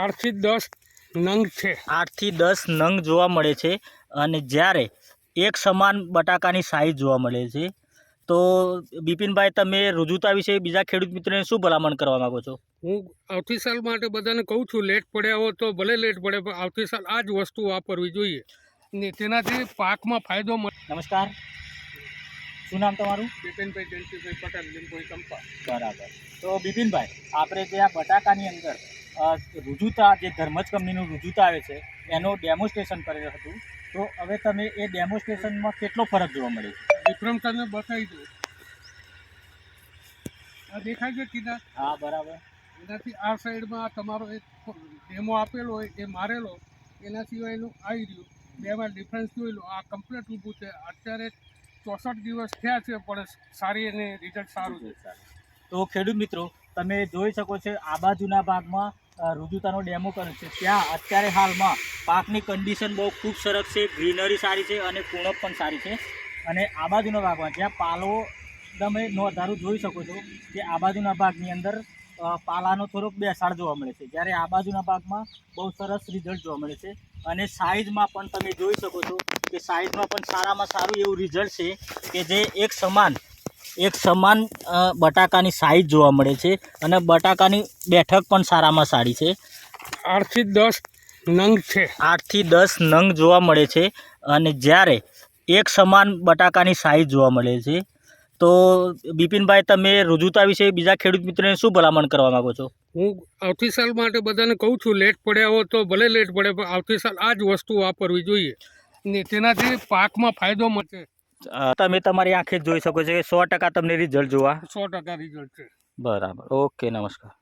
8 થી 10 નંગ છે। 8 થી 10 નંગ જોવા મળે છે અને જ્યારે એક સમાન બટાકાની સાઈઝ જોવા મળે છે। તો બિપિનભાઈ, તમે રુજુતા વિશે બીજા ખેડૂત મિત્રોને શું ભલામણ કરવા માંગો છો? હું આવતી સાલ માટે બધાને કહું છું, લેટ પડ્યા હોય તો ભલે લેટ પડે, પણ આવતી સાલ આ જ વસ્તુ વાપરવી જોઈએ ને તેનાથી પાકમાં ફાયદો મળે। નમસ્કાર, શું નામ તમારું? બિપિનભાઈ જયંતિભાઈ પટેલ, લીંબોઈ કંપા। બરાબર। તો બિપિનભાઈ, આપણે જે આ બટાકાની અંદર રુજુતા, જે ધર્મજ કંપનીનું રુજુતા આવે છે એનું ડેમોન્સ્ટ્રેશન કરેલું હતું, તો હવે તમે એ ડેમોન્સ્ટ્રેશનમાં કેટલો ફરક જોવા મળે છે? વિક્રમ તમે બતાવી દો, આ દેખાય છે કીધા? હા, બરાબર। એનાથી આ સાઈડમાં તમારો એક ડેમો આપેલો હોય એ મારેલો, એના સિવાયનું આવી રહ્યું, બેમાં ડિફરન્સ જોઈ લો। આ કમ્પ્લીટ ઊભું છે, અત્યારે 64 દિવસ થયા છે, પણ સારી અને રિઝલ્ટ સારું છે। તો ખેડૂત મિત્રો, તમે જોઈ શકો છો આ બાજુના ભાગમાં રુજુતાનો ડેમો કર્યો છે, ત્યાં અત્યારે હાલમાં પાકની કન્ડિશન બહુ ખૂબ સરસ છે, ગ્રીનરી સારી છે અને કુણપ પણ સારી છે। અને આ બાજુના ભાગમાં જ્યાં પાલો તમે નોંધારું જોઈ શકો છો કે આ બાજુના ભાગની અંદર પાલાનો થોડોક બેસાડ જોવા મળે છે, જ્યારે આ બાજુના ભાગમાં બહુ સરસ રિઝલ્ટ જોવા મળે છે। અને સાઇઝમાં પણ તમે જોઈ શકો છો કે સાઇઝમાં પણ સારામાં સારું એવું રિઝલ્ટ છે કે જે એક સમાન બટાકાની સાઈઝ જોવા મળે છે અને બટાકાની બેઠક પણ સારામાં સારી છે। 8 થી 10 નંગ છે। 8 થી 10 નંગ જોવા મળે છે અને જ્યારે એક સમાન બટાકાની સાઈઝ જોવા મળે છે। તો બિપિનભાઈ, તમે રુજુતા વિશે બીજા ખેડૂત મિત્રોને શું ભલામણ કરવા માંગો છો? હું આવતી સાલ માટે બધાને કહું છું, લેટ પડ્યા હોય તો ભલે લેટ પડે, પણ આવતી સાલ આ જ વસ્તુ વાપરવી જોઈએ ને તેનાથી પાકમાં ફાયદો મળશે। તમે તમારી આંખે જ જોઈ શકો છો કે 100% તમને રિઝલ્ટ જોવા 100% રિઝલ્ટ છે। બરાબર। ઓકે, નમસ્કાર।